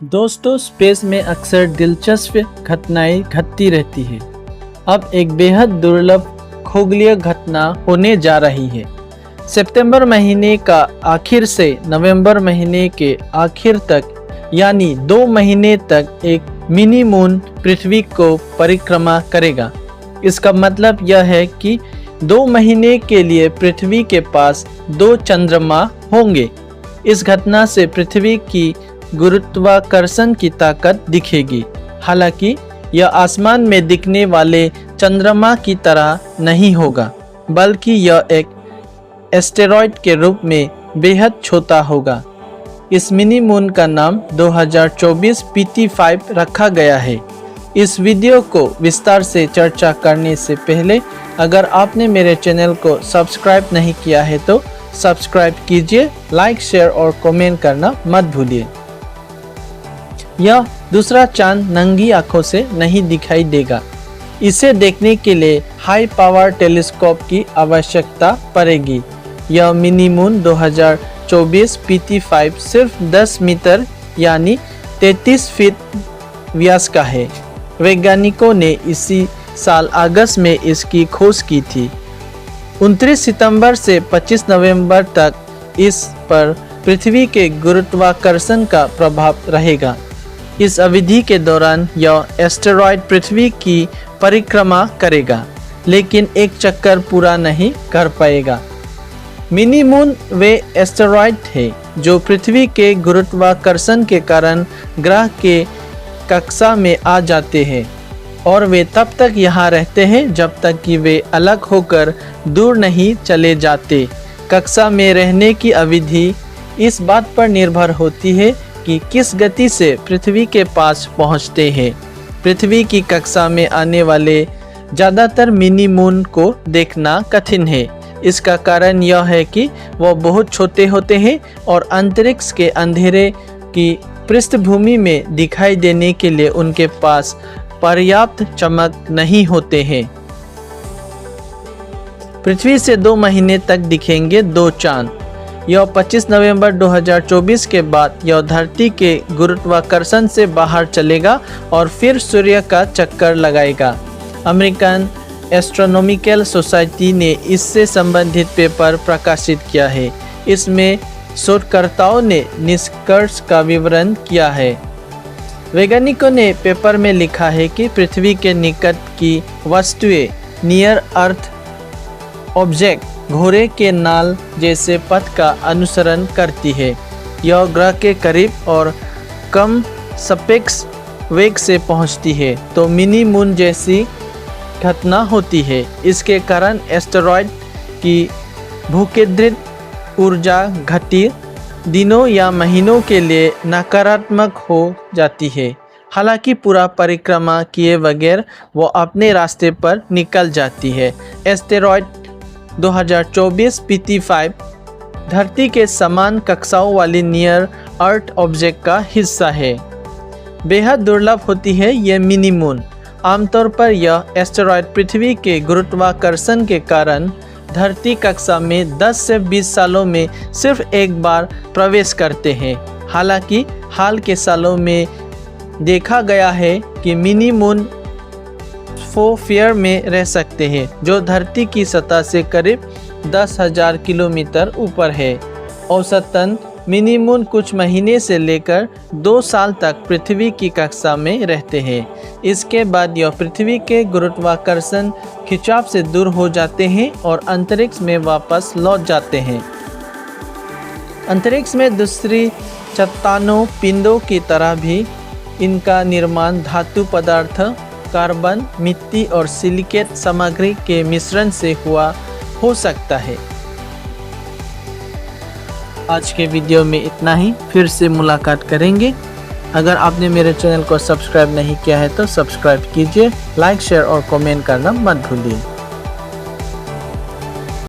दोस्तों, स्पेस में अक्सर दिलचस्प घटनाएं घटती रहती है। अब एक बेहद दुर्लभ खगोलीय घटना होने जा रही है। सितंबर महीने का आखिर से नवंबर महीने के आखिर तक यानी 2 महीने तक एक मिनी मून पृथ्वी को परिक्रमा करेगा। इसका मतलब यह है कि 2 महीने के लिए पृथ्वी के पास 2 चंद्रमा होंगे। इस घटना से पृथ्वी की गुरुत्वाकर्षण की ताकत दिखेगी। हालांकि यह आसमान में दिखने वाले चंद्रमा की तरह नहीं होगा, बल्कि यह एक एस्टेरॉयड के रूप में बेहद छोटा होगा। इस मिनी मून का नाम 2024 PT5 रखा गया है। इस वीडियो को विस्तार से चर्चा करने से पहले अगर आपने मेरे चैनल को सब्सक्राइब नहीं किया है तो सब्सक्राइब कीजिए, लाइक, शेयर और कमेंट करना मत भूलिए। यह दूसरा चांद नंगी आंखों से नहीं दिखाई देगा। इसे देखने के लिए हाई पावर टेलीस्कोप की आवश्यकता पड़ेगी। यह मिनी मून 2024 PT5 सिर्फ 10 मीटर यानी 33 फीट व्यास का है। वैज्ञानिकों ने इसी साल अगस्त में इसकी खोज की थी। 29 सितंबर से 25 नवंबर तक इस पर पृथ्वी के गुरुत्वाकर्षण का प्रभाव रहेगा। इस अवधि के दौरान यह एस्टेरॉयड पृथ्वी की परिक्रमा करेगा, लेकिन एक चक्कर पूरा नहीं कर पाएगा। मिनी मून वे एस्टेरॉयड है जो पृथ्वी के गुरुत्वाकर्षण के कारण ग्रह के कक्षा में आ जाते हैं और वे तब तक यहाँ रहते हैं जब तक कि वे अलग होकर दूर नहीं चले जाते। कक्षा में रहने की अवधि इस बात पर निर्भर होती है कि किस गति से पृथ्वी के पास पहुँचते हैं। पृथ्वी की कक्षा में आने वाले ज़्यादातर मिनी मून को देखना कठिन है। इसका कारण यह है कि वह बहुत छोटे होते हैं और अंतरिक्ष के अंधेरे की पृष्ठभूमि में दिखाई देने के लिए उनके पास पर्याप्त चमक नहीं होते हैं। पृथ्वी से 2 महीने तक दिखेंगे 2 चांद। यह 25 नवंबर 2024 के बाद यह धरती के गुरुत्वाकर्षण से बाहर चलेगा और फिर सूर्य का चक्कर लगाएगा। अमेरिकन एस्ट्रोनॉमिकल सोसाइटी ने इससे संबंधित पेपर प्रकाशित किया है। इसमें शोधकर्ताओं ने निष्कर्ष का विवरण किया है। वैज्ञानिकों ने पेपर में लिखा है कि पृथ्वी के निकट की वस्तुएं नियर अर्थ ऑब्जेक्ट घोड़े के नाल जैसे पथ का अनुसरण करती है। यह ग्रह के करीब और कम सापेक्ष वेग से पहुंचती है तो मिनी मून जैसी घटना होती है। इसके कारण एस्टेरॉयड की भूकेंद्रित ऊर्जा घटी दिनों या महीनों के लिए नकारात्मक हो जाती है। हालांकि पूरा परिक्रमा किए बगैर वो अपने रास्ते पर निकल जाती है। एस्टेरॉयड 2024 PT5 धरती के समान कक्षाओं वाली नियर अर्थ ऑब्जेक्ट का हिस्सा है। बेहद दुर्लभ होती है यह मिनी मून। आमतौर पर यह एस्टेरॉयड पृथ्वी के गुरुत्वाकर्षण के कारण धरती कक्षा में 10 से 20 सालों में सिर्फ एक बार प्रवेश करते हैं। हालांकि हाल के सालों में देखा गया है कि मिनी मून फोस्फीयर में रह सकते हैं जो धरती की सतह से करीब 10,000 किलोमीटर ऊपर है। औसतन मिनी मून कुछ महीने से लेकर 2 साल तक पृथ्वी की कक्षा में रहते हैं। इसके बाद यह पृथ्वी के गुरुत्वाकर्षण खिंचाव से दूर हो जाते हैं और अंतरिक्ष में वापस लौट जाते हैं। अंतरिक्ष में दूसरी चट्टानों पिंडों की तरह भी इनका निर्माण धातु पदार्थ, कार्बन, मिट्टी और सिलिकेट सामग्री के मिश्रण से हुआ हो सकता है। आज के वीडियो में इतना ही। फिर से मुलाकात करेंगे। अगर आपने मेरे चैनल को सब्सक्राइब नहीं किया है तो सब्सक्राइब कीजिए, लाइक, शेयर और कमेंट करना मत भूलिए।